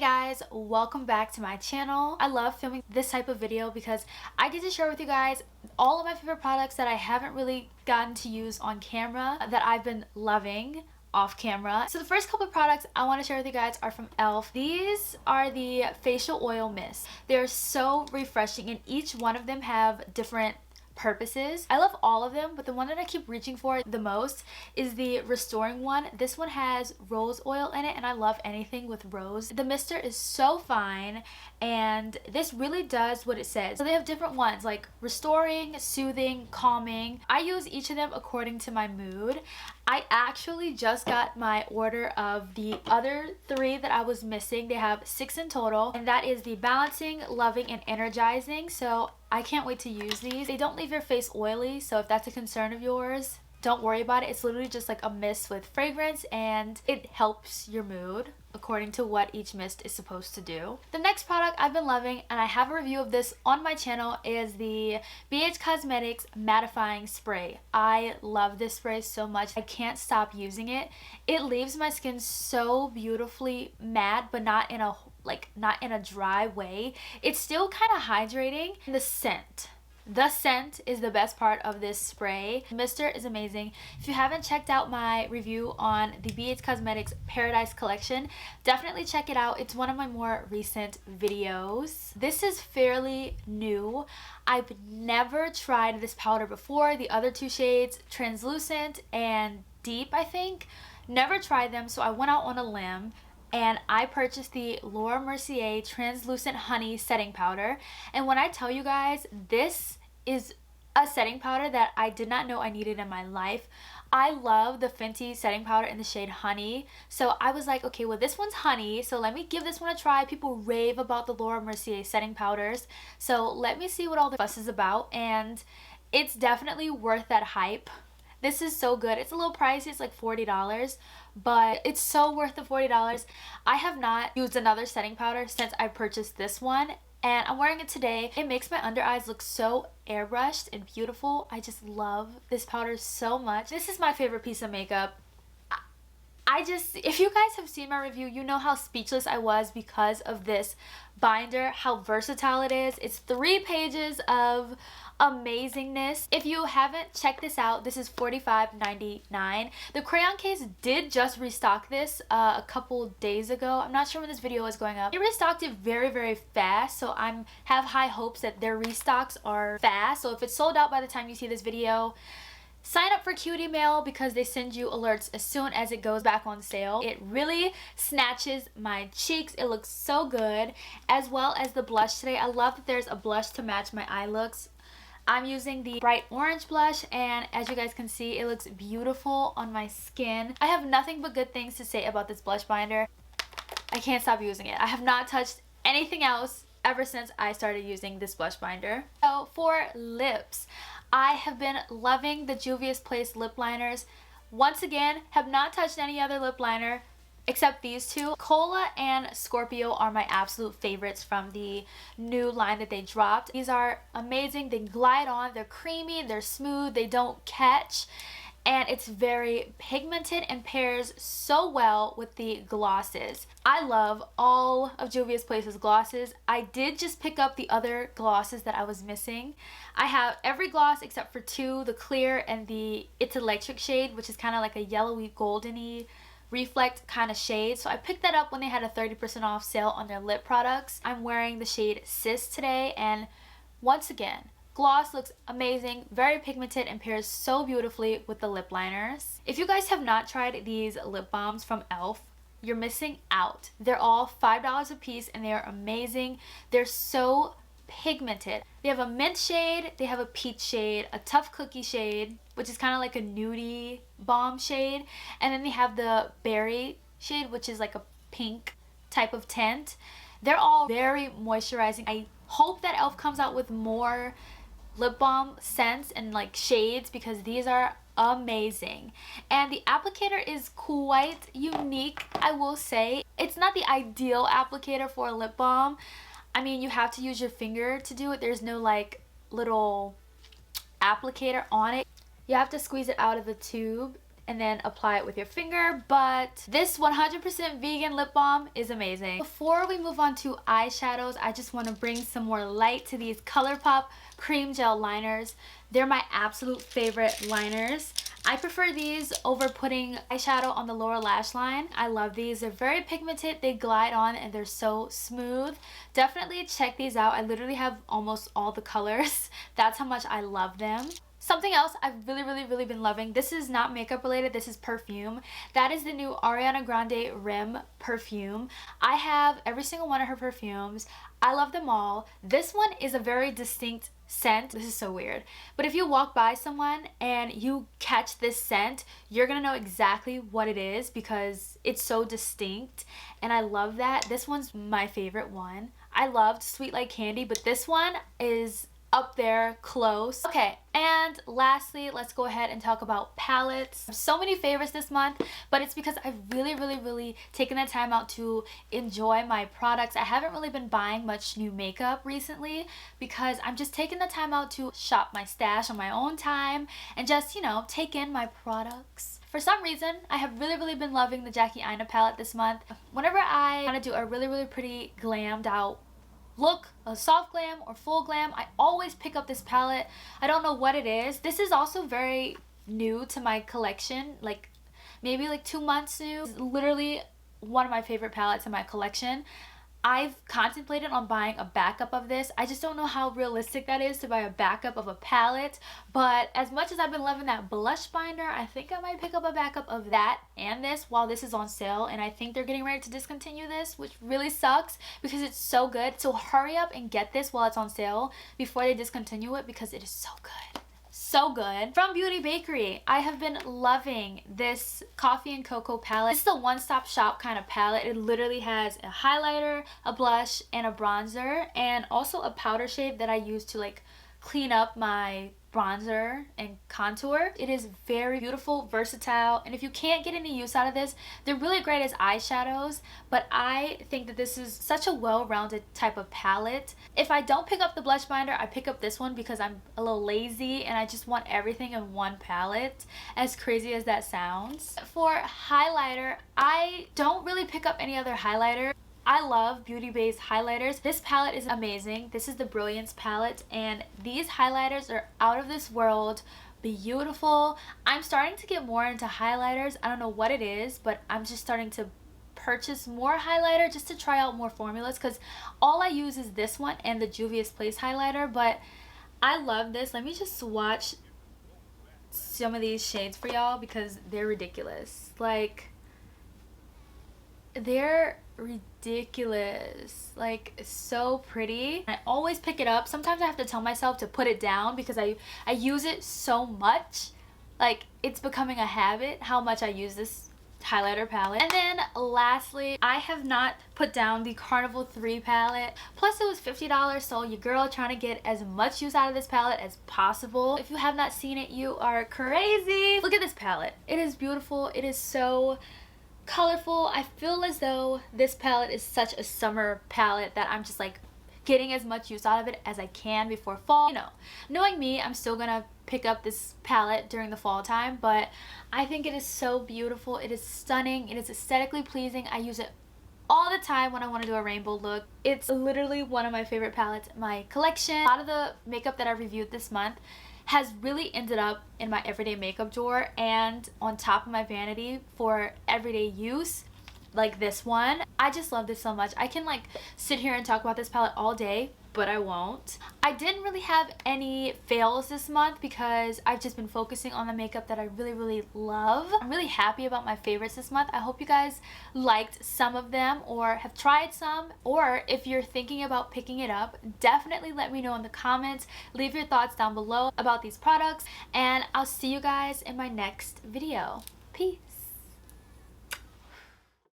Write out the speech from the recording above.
guys, welcome back to my channel. I love filming this type of video because I get to share with you guys all of my favorite products that I haven't really gotten to use on camera that I've been loving off camera. So the first couple of products I want to share with you guys are from e.l.f. These are the facial oil mist. They're so refreshing and each one of them have different purposes. I love all of them, but the one that I keep reaching for the most is the restoring one. This one has rose oil in it and I love anything with rose. The mister is so fine and this really does what it says. So they have different ones like restoring, soothing, calming. I use each of them according to my mood. I actually just got my order of the other three that I was missing. They have 6 in total, and that is the balancing, loving, and energizing. So I can't wait to use these. They don't leave your face oily, so if that's a concern of yours, don't worry about it. It's literally just like a mist with fragrance and it helps your mood according to what each mist is supposed to do. The next product I've been loving, and I have a review of this on my channel, is the BH Cosmetics Mattifying Spray. I love this spray so much. I can't stop using it. It leaves my skin so beautifully matte, but not in a dry way. It's still kind of hydrating. The scent is the best part of this spray. The mister is amazing. If you haven't checked out my review on the BH Cosmetics Paradise collection, definitely check it out. It's one of my more recent videos. This is fairly new. I've never tried this powder before. The other two shades, Translucent and Deep, I think, never tried them, so I went out on a limb and I purchased the Mercier Translucent Honey Setting Powder. And when I tell you guys, this is a setting powder that I did not know I needed in my life. I love the Fenty setting powder in the shade Honey. So I was like, okay, well this one's honey, so let me give this one a try. People rave about the Mercier setting powders. So let me see what all the fuss is about. And it's definitely worth that hype. This is so good. It's a little pricey. It's like $40, but it's so worth the $40. I have not used another setting powder since I purchased this one, and I'm wearing it today. It makes my under eyes look so airbrushed and beautiful. I just love this powder so much. This is my favorite piece of makeup. If you guys have seen my review, you know how speechless I was because of this binder, how versatile it is. It's 3 pages of amazingness. If you haven't checked this out, this is $45.99. The crayon case did just restock this a couple days ago. I'm not sure when this video is going up. They restocked it very fast, so I have high hopes that their restocks are fast. So if it's sold out by the time you see this video, sign up for Cutie Mail because they send you alerts as soon as it goes back on sale. It really snatches my cheeks. It looks so good, as well as the blush today. I love that there's a blush to match my eye looks. I'm using the bright orange blush, and as you guys can see, it looks beautiful on my skin. I have nothing but good things to say about this blush binder. I can't stop using it. I have not touched anything else ever since I started using this blush binder. So for lips, I have been loving the Juvia's Place lip liners. Once again, have not touched any other lip liner except these two. Cola and Scorpio are my absolute favorites from the new line that they dropped. These are amazing. They glide on. They're creamy. They're smooth. They don't catch. And it's very pigmented and pairs so well with the glosses. I love all of Juvia's Place's glosses. I did just pick up the other glosses that I was missing. I have every gloss except for 2, the clear and the It's Electric shade, which is kind of like a yellowy goldeny reflect kind of shade. So I picked that up when they had a 30% off sale on their lip products. I'm wearing the shade Sis today, and once again, gloss looks amazing, very pigmented, and pairs so beautifully with the lip liners. If you guys have not tried these lip balms from e.l.f., you're missing out. They're all $5 a piece and they are amazing. They're so pigmented. They have a mint shade, they have a peach shade, a tough cookie shade, which is kind of like a nudie balm shade, and then they have the berry shade, which is like a pink type of tint. They're all very moisturizing. I hope that e.l.f. comes out with more lip balm scents and like shades because these are amazing. And the applicator is quite unique, I will say. It's not the ideal applicator for a lip balm. I mean, you have to use your finger to do it. There's no like little applicator on it. You have to squeeze it out of the tube and then apply it with your finger. But this 100% vegan lip balm is amazing. Before we move on to eyeshadows, I just want to bring some more light to these ColourPop cream gel liners. They're my absolute favorite liners. I prefer these over putting eyeshadow on the lower lash line. I love these. They're very pigmented, they glide on, and they're so smooth. Definitely check these out. I literally have almost all the colors. That's how much I love them. Something else I've really been loving, this is not makeup related, this is perfume. That is the new Ariana Grande Rim perfume. I have every single one of her perfumes. I love them all. This one is a very distinct scent. This is so weird. But if you walk by someone and you catch this scent, you're gonna know exactly what it is because it's so distinct. And I love that. This one's my favorite one. I loved Sweet Like Candy, but this one is up there close. Okay, and lastly, let's go ahead and talk about palettes. So many favorites this month, but it's because I've really taken the time out to enjoy my products. I haven't really been buying much new makeup recently because I'm just taking the time out to shop my stash on my own time and just, you know, take in my products. For some reason, I have really been loving the Jackie Aina palette this month. Whenever I want to do a really pretty glammed out look, a soft glam or full glam, I always pick up this palette. I don't know what it is. This is also very new to my collection, like maybe like 2 months new. It's literally one of my favorite palettes in my collection. I've contemplated on buying a backup of this. I just don't know how realistic that is to buy a backup of a palette, but as much as I've been loving that blush binder, I think I might pick up a backup of that and this while this is on sale, and I think they're getting ready to discontinue this, which really sucks because it's so good. So hurry up and get this while it's on sale before they discontinue it because it is so good. So good. From Beauty Bakery, I have been loving this Coffee and Cocoa palette. It's the one-stop shop kind of palette. It literally has a highlighter, a blush, and a bronzer, and also a powder shade that I use to like clean up my bronzer and contour. It is very beautiful, versatile, and if you can't get any use out of this, they're really great as eyeshadows, but I think that this is such a well-rounded type of palette. If I don't pick up the blush binder, I pick up this one because I'm a little lazy and I just want everything in one palette, as crazy as that sounds. For highlighter, I don't really pick up any other highlighter. I love beauty-based highlighters. This palette is amazing. This is the Brilliance Palette, and these highlighters are out of this world beautiful. I'm starting to get more into highlighters. I don't know what it is, but I'm just starting to purchase more highlighter just to try out more formulas because all I use is this one and the Juvia's Place highlighter, but I love this. Let me just swatch some of these shades for y'all because they're ridiculous. Like, they're ridiculous, like so pretty. I always pick it up. Sometimes I have to tell myself to put it down because I use it so much, like it's becoming a habit how much I use this highlighter palette. And then lastly, I have not put down the Carnival 3 palette. Plus it was $50, so your girl trying to get as much use out of this palette as possible. If you have not seen it, you are crazy. Look at this palette. It is beautiful. It is so colorful. I feel as though this palette is such a summer palette that I'm just like getting as much use out of it as I can before fall. You know, knowing me, I'm still gonna pick up this palette during the fall time, but I think it is so beautiful. It is stunning. It is aesthetically pleasing. I use it all the time when I want to do a rainbow look. It's literally one of my favorite palettes in my collection. A lot of the makeup that I reviewed this month has really ended up in my everyday makeup drawer and on top of my vanity for everyday use, like this one. I just love this so much. I can like sit here and talk about this palette all day, but I won't. I didn't really have any fails this month because I've just been focusing on the makeup that I really love. I'm really happy about my favorites this month. I hope you guys liked some of them or have tried some, or if you're thinking about picking it up, definitely let me know in the comments. Leave your thoughts down below about these products, and I'll see you guys in my next video. Peace.